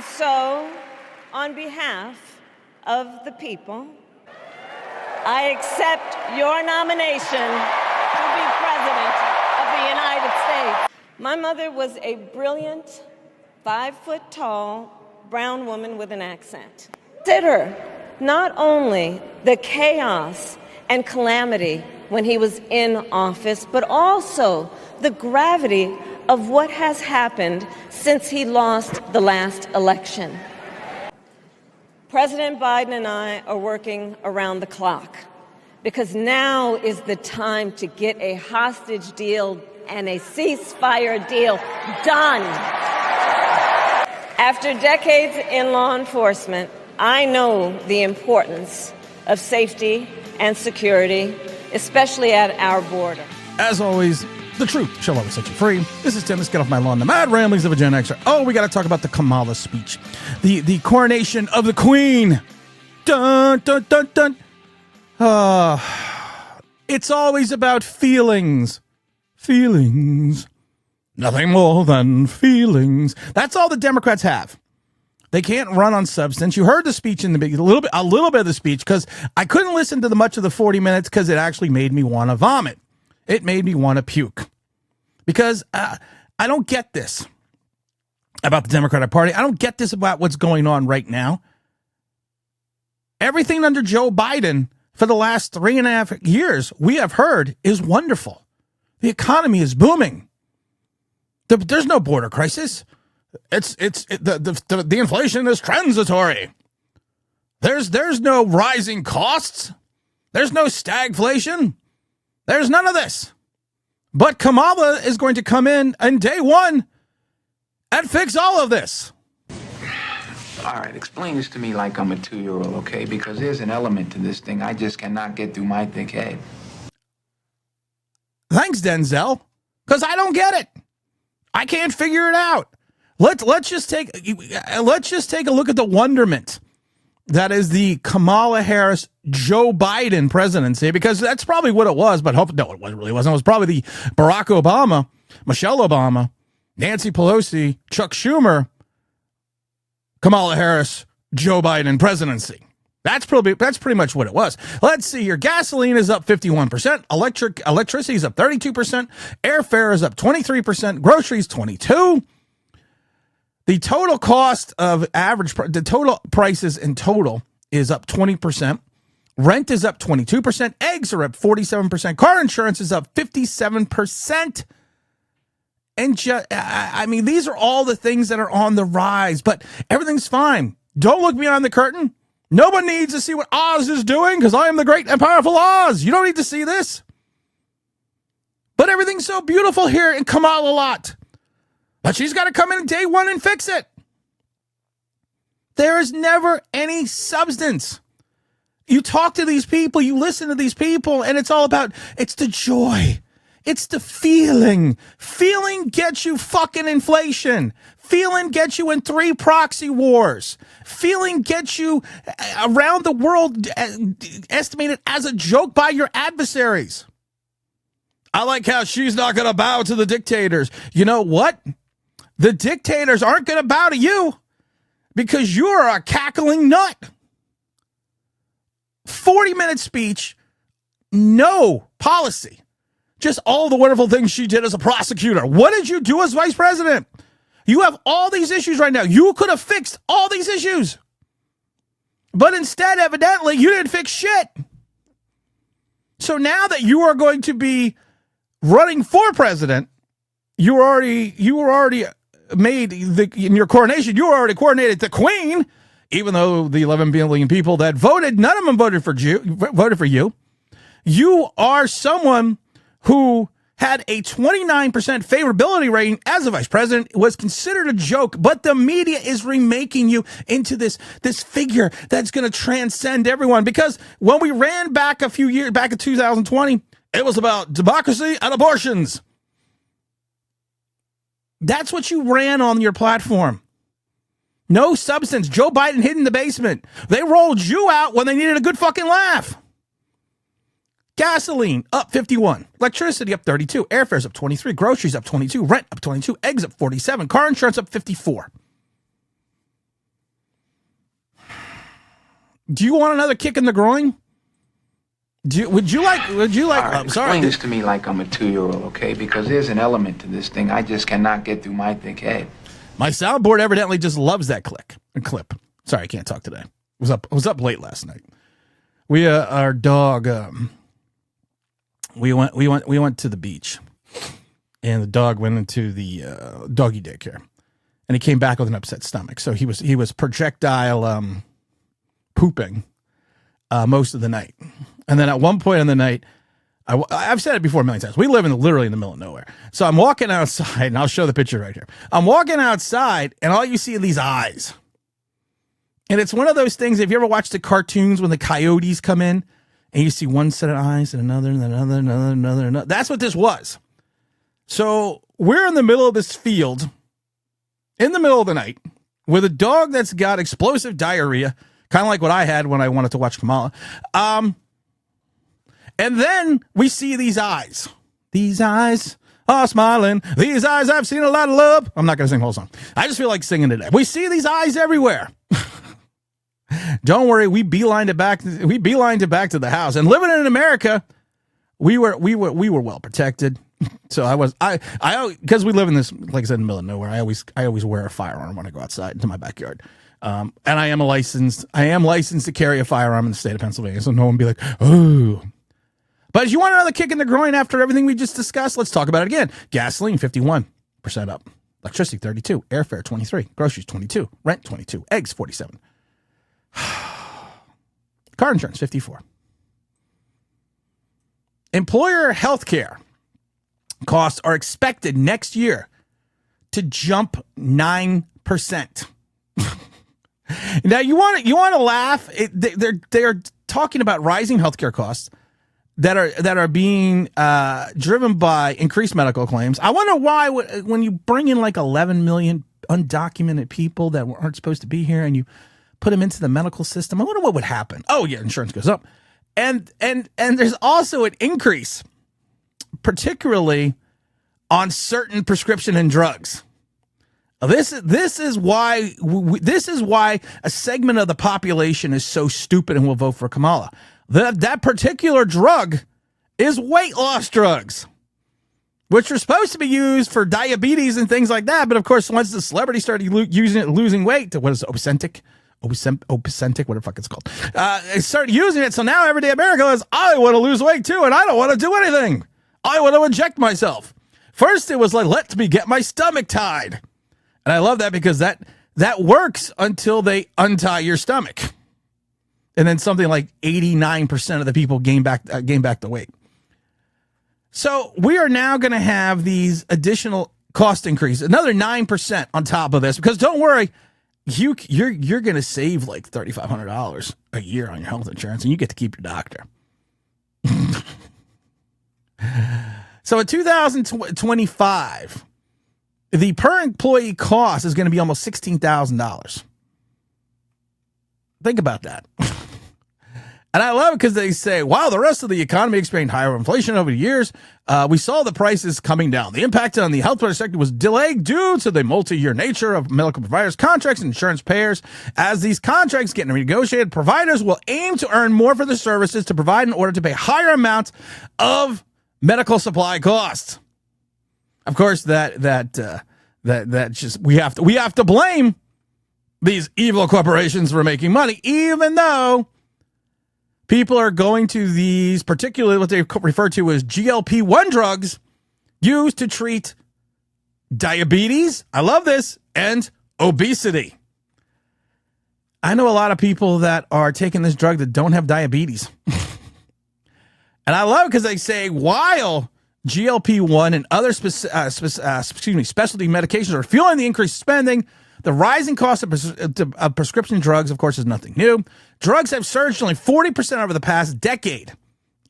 And so, on behalf of the people, I accept your nomination to be President of the United States. My mother was a brilliant, 5-foot-tall, brown woman with an accent. Consider not only the chaos and calamity when he was in office, but also the gravity of what has happened since he lost the last election. President Biden and I are working around the clock because now is the time to get a hostage deal and a ceasefire deal done. After decades in law enforcement, I know the importance of safety and security, especially at our border. As always, the truth shall always set you free. This is Tim. Let's get off my lawn. The mad ramblings of a Gen Xer. Oh, we got to talk about the Kamala speech. The coronation of the Queen. Dun, dun, dun, dun. It's always about feelings. Feelings. Nothing more than feelings. That's all the Democrats have. They can't run on substance. You heard the speech in the beginning, a little bit of the speech, because I couldn't listen to much of the 40 minutes because it actually made me want to vomit. It made me want to puke. Because I don't get this about the Democratic Party. I don't get this about what's going on right now. Everything under Joe Biden for the last 3.5 years we have heard is wonderful. The economy is booming. There's no border crisis. The inflation is transitory. There's no rising costs. There's no stagflation. There's none of this. But Kamala is going to come in on day one and fix all of this. All right, explain this to me like I'm a 2-year-old, okay? Because there's an element to this thing I just cannot get through my thick head. Thanks, Denzel, because I don't get it. I can't figure it out. Let's just take a look at the wonderment that is the Kamala Harris-Joe Biden presidency, because that's probably what it was. But no, it really wasn't. It was probably the Barack Obama, Michelle Obama, Nancy Pelosi, Chuck Schumer, Kamala Harris, Joe Biden presidency. That's pretty much what it was. Let's see here. Gasoline is up 51%. Electricity is up 32%. Airfare is up 23%. Groceries 22%. The total cost of the total prices in total is up 20%. Rent is up 22%. Eggs are up 47%. Car insurance is up 57%. And I mean, these are all the things that are on the rise, but everything's fine. Don't look beyond the curtain. Nobody needs to see what Oz is doing because I am the great and powerful Oz. You don't need to see this. But everything's so beautiful here in Kamala lot. But she's got to come in day one and fix it. There is never any substance. You talk to these people, you listen to these people, and it's all about, it's the joy. It's the feeling. Feeling gets you fucking inflation. Feeling gets you in 3 proxy wars. Feeling gets you around the world estimated as a joke by your adversaries. I like how she's not going to bow to the dictators. You know what? The dictators aren't going to bow to you because you're a cackling nut. 40-minute speech, no policy. Just all the wonderful things she did as a prosecutor. What did you do as vice president? You have all these issues right now. You could have fixed all these issues. But instead, evidently, you didn't fix shit. So now that you are going to be running for president, you were already made in your coronation, you already coordinated the Queen, even though the 11 billion people that voted, none of them voted for you. You are someone who had a 29% favorability rating as a vice president, was considered a joke, but the media is remaking you into this figure that's going to transcend everyone. Because when we ran back a few years, back in 2020, it was about democracy and abortions. That's what you ran on your platform. No substance. Joe Biden hid in the basement. They rolled you out when they needed a good fucking laugh. Gasoline up 51, electricity up 32, airfares up 23, groceries up 22, rent up 22, eggs up 47, car insurance up 54. Do you want another kick in the groin? Would you like? All right, Sorry. explain this to me like I'm a 2-year-old, okay? Because there's an element to this thing I just cannot get through my thick head. My soundboard evidently just loves that clip. Sorry, I can't talk today. I was up late last night. We our dog. We went to the beach, and the dog went into the doggy daycare, and he came back with an upset stomach. So he was projectile pooping most of the night. And then at one point in the night, I've said it before a million times. We live literally in the middle of nowhere. So I'm walking outside, and I'll show the picture right here. I'm walking outside, and all you see are these eyes. And it's one of those things, have you ever watched the cartoons when the coyotes come in, and you see one set of eyes and another, and another. That's what this was. So we're in the middle of this field, in the middle of the night, with a dog that's got explosive diarrhea, kind of like what I had when I wanted to watch Kamala. And then we see these eyes. These eyes are smiling. These eyes, I've seen a lot of love. I'm not going to sing the whole song. I just feel like singing today. We see these eyes everywhere. Don't worry, we beelined it back. We beelined it back to the house. And living in America, we were well protected. So because we live in this, like I said, in the middle of nowhere. I always wear a firearm when I go outside into my backyard. And I am licensed to carry a firearm in the state of Pennsylvania. So no one be like, oh. But if you want another kick in the groin after everything we just discussed, let's talk about it again. Gasoline, 51% up. Electricity, 32%. Airfare, 23%. Groceries, 22%. Rent, 22%. Eggs, 47%. Car insurance, 54%. Employer health care costs are expected next year to jump 9%. Now, you want to laugh. They're talking about rising healthcare costs that are being driven by increased medical claims. I wonder why when you bring in like 11 million undocumented people that aren't supposed to be here and you put them into the medical system, I wonder what would happen. Oh yeah, insurance goes up, and there's also an increase, particularly on certain prescription and drugs. This is why a segment of the population is so stupid and will vote for Kamala. That particular drug is weight loss drugs, which are supposed to be used for diabetes and things like that. But of course, once the celebrity started using it, losing weight, what is it, Ozempic, whatever the fuck it's called, they started using it. So now everyday America is, I want to lose weight too, and I don't want to do anything. I want to inject myself. First, it was like, let me get my stomach tied. And I love that because that works until they untie your stomach. And then something like 89% of the people gain back the weight. So we are now going to have these additional cost increases, another 9% on top of this, because don't worry, you're going to save like $3,500 a year on your health insurance, and you get to keep your doctor. So in 2025, the per employee cost is going to be almost $16,000. Think about that. And I love it because they say, wow, the rest of the economy experienced higher inflation over the years. We saw the prices coming down. The impact on the healthcare sector was delayed due to the multi-year nature of medical providers' contracts and insurance payers. As these contracts get renegotiated, providers will aim to earn more for the services to provide in order to pay higher amounts of medical supply costs. Of course, that just we have to blame these evil corporations for making money, even though people are going to these, particularly what they refer to as GLP-1 drugs, used to treat diabetes, I love this, and obesity. I know a lot of people that are taking this drug that don't have diabetes. And I love it because they say, while GLP-1 and other specialty medications are fueling the increased spending, the rising cost of prescription drugs, of course, is nothing new. Drugs have surged only 40% over the past decade,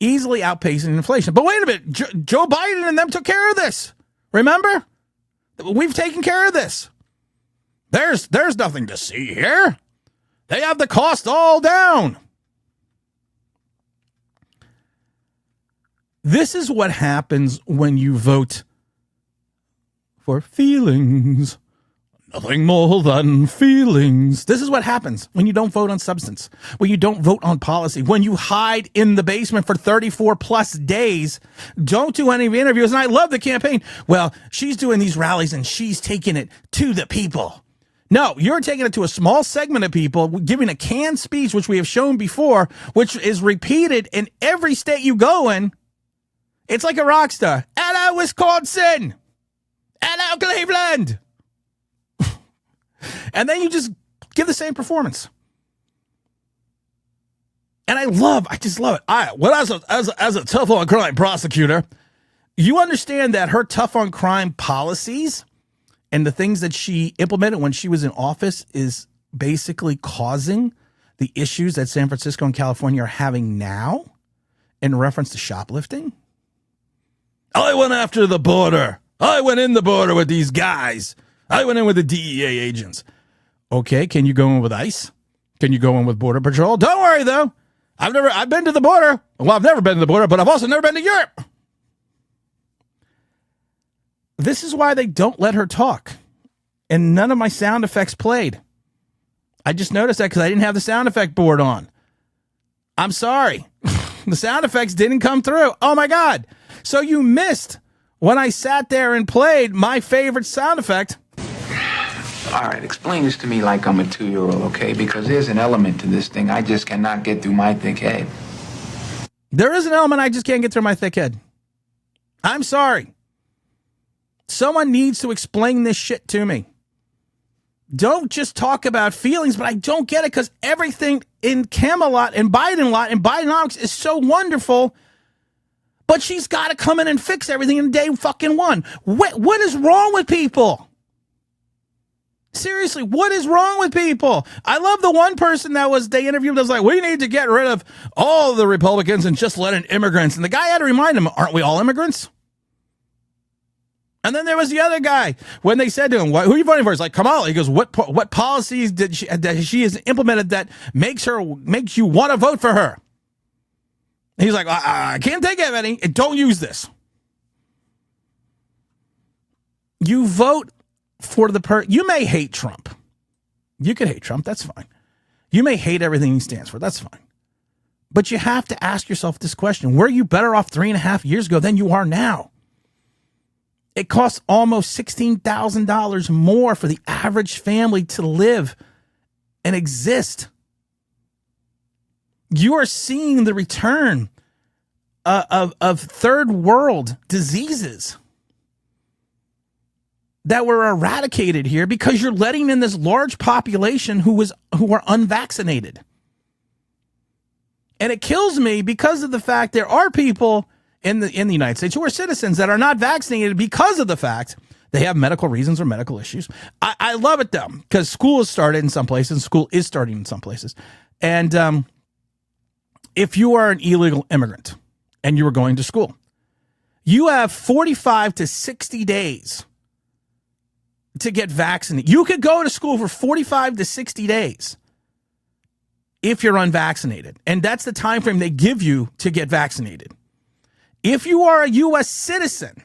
easily outpacing inflation. But wait a minute, Joe Biden and them took care of this. Remember? We've taken care of this. There's nothing to see here. They have the cost all down. This is what happens when you vote for feelings, Nothing more than feelings. This is what happens when you don't vote on substance, when you don't vote on policy, when you hide in the basement for 34 plus days, don't do any interviews. And I love the campaign. Well, she's doing these rallies and she's taking it to the people. No, you're taking it to a small segment of people, giving a canned speech, which we have shown before, which is repeated in every state you go in. It's like a rock star. Hello, Wisconsin. Hello, Cleveland. And then you just give the same performance. And I just love it. As a tough on crime prosecutor, you understand that her tough on crime policies and the things that she implemented when she was in office is basically causing the issues that San Francisco and California are having now in reference to shoplifting. I went after the border. I went in the border with these guys. I went in with the DEA agents. Okay, can you go in with ICE? Can you go in with Border Patrol? Don't worry, though. I've been to the border. Well, I've never been to the border, but I've also never been to Europe. This is why they don't let her talk. And none of my sound effects played. I just noticed that because I didn't have the sound effect board on. I'm sorry. The sound effects didn't come through. Oh, my God. So you missed when I sat there and played my favorite sound effect. All right, explain this to me like I'm a 2-year-old, okay? Because there's an element to this thing I just cannot get through my thick head. There is an element I just can't get through my thick head. I'm sorry. Someone needs to explain this shit to me. Don't just talk about feelings, but I don't get it because everything in Camelot and Bidenomics is so wonderful, but she's got to come in and fix everything in day fucking one. What is wrong with people? Seriously, what is wrong with people? I love the one person they interviewed that was like, we need to get rid of all the Republicans and just let in immigrants. And the guy had to remind him, aren't we all immigrants? And then there was the other guy when they said to him, who are you voting for? He's like, Kamala. He goes, what policies that she has implemented that makes you want to vote for her? And he's like, I can't think of any. Don't use this. You vote for you may hate Trump. You could hate Trump. That's fine. You may hate everything he stands for. That's fine. But you have to ask yourself this question. Were you better off 3.5 years ago than you are now? It costs almost $16,000 more for the average family to live and exist. You are seeing the return of third world diseases that were eradicated here because you're letting in this large population who are unvaccinated. And it kills me because of the fact there are people in the United States who are citizens that are not vaccinated because of the fact they have medical reasons or medical issues. I love it though, because school has started in some places. School is starting in some places. And if you are an illegal immigrant and you are going to school, you have 45 to 60 days to get vaccinated. You could go to school for 45 to 60 days if you're unvaccinated. And that's the time frame they give you to get vaccinated. If you are a U.S. citizen,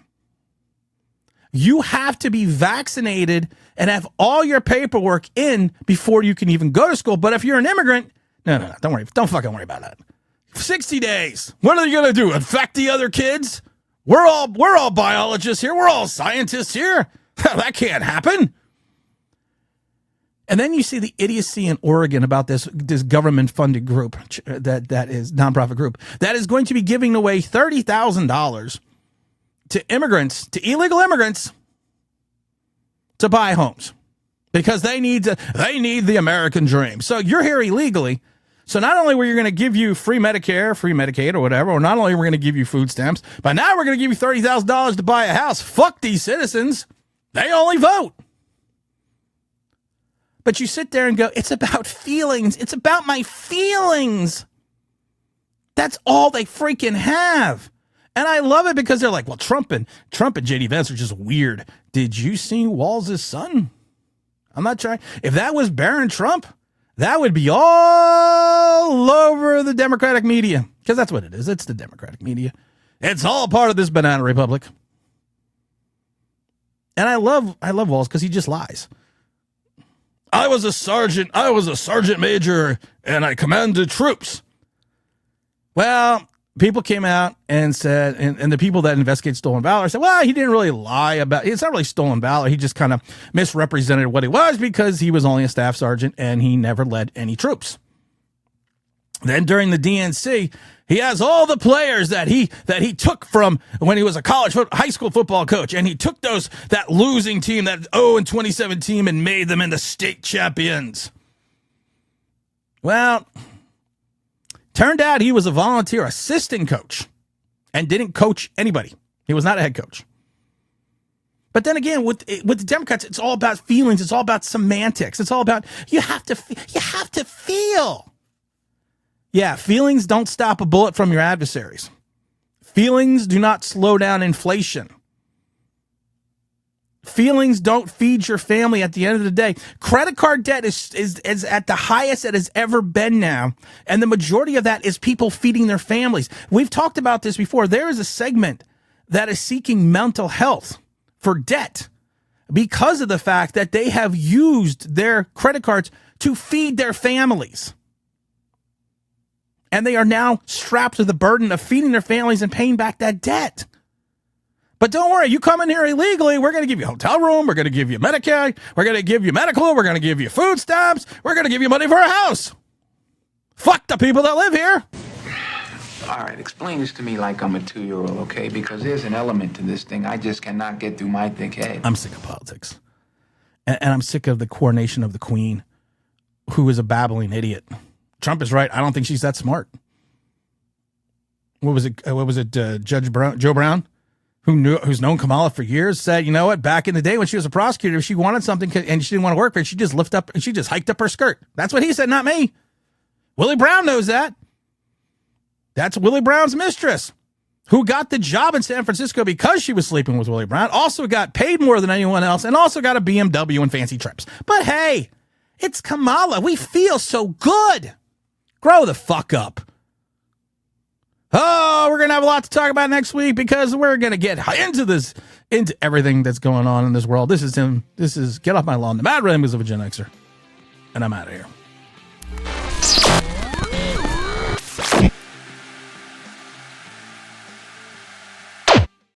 you have to be vaccinated and have all your paperwork in before you can even go to school. But if you're an immigrant, no, don't worry. Don't fucking worry about that. 60 days. What are you going to do? Infect the other kids? We're all biologists here. We're all scientists here. That can't happen. And then you see the idiocy in Oregon about this government-funded group that is nonprofit group that is going to be giving away $30,000 to immigrants, to illegal immigrants, to buy homes because they need the American dream. So you're here illegally. So not only were you going to give you free Medicare, free Medicaid, or whatever, or not only we're going to give you food stamps, but now we're going to give you $30,000 to buy a house. Fuck these citizens. They only vote. But you sit there and go, it's about feelings. It's about my feelings. That's all they freaking have. And I love it because they're like, well, Trump and JD Vance are just weird. Did you see Walls' son? I'm not trying. If that was Barron Trump, that would be all over the Democratic media. Because that's what it is. It's the Democratic media. It's all part of this banana republic. And I love Walls because he just lies. I was a sergeant major, and I commanded troops. Well, people came out and said, and the people that investigate stolen valor said, well, he didn't really lie about, it's not really stolen valor. He just kind of misrepresented what he was because he was only a staff sergeant and he never led any troops. Then during the DNC, he has all the players that he took from when he was a high school football coach, and he took that losing team, that 0-27 team, and made them into state champions. Well, turned out he was a volunteer assistant coach and didn't coach anybody. He was not a head coach. But then again, with the Democrats, it's all about feelings. It's all about semantics. It's all about you have to feel. Yeah, feelings don't stop a bullet from your adversaries. Feelings do not slow down inflation. Feelings don't feed your family at the end of the day. Credit card debt is at the highest it has ever been now. And the majority of that is people feeding their families. We've talked about this before. There is a segment that is seeking mental health for debt because of the fact that they have used their credit cards to feed their families. And they are now strapped to the burden of feeding their families and paying back that debt. But don't worry, you come in here illegally, we're going to give you a hotel room, we're going to give you Medicaid, we're going to give you medical, we're going to give you food stamps, we're going to give you money for a house. Fuck the people that live here. All right, explain this to me like I'm a 2-year-old, okay? Because there's an element to this thing I just cannot get through my thick head. I'm sick of politics. And I'm sick of the coronation of the queen, who is a babbling idiot. Trump is right. I don't think she's that smart. What was it? Judge Brown, Joe Brown, who's known Kamala for years, said, you know what? Back in the day when she was a prosecutor, if she wanted something and she didn't want to work for it, she just hiked up her skirt. That's what he said, not me. Willie Brown knows that. That's Willie Brown's mistress, who got the job in San Francisco because she was sleeping with Willie Brown, also got paid more than anyone else, and also got a BMW and fancy trips. But hey, it's Kamala. We feel so good. Grow the fuck up. Oh, we're going to have a lot to talk about next week because we're going to get into everything that's going on in this world. This is Get Off My Lawn, the Mad Ramblings of a Gen Xer. And I'm out of here.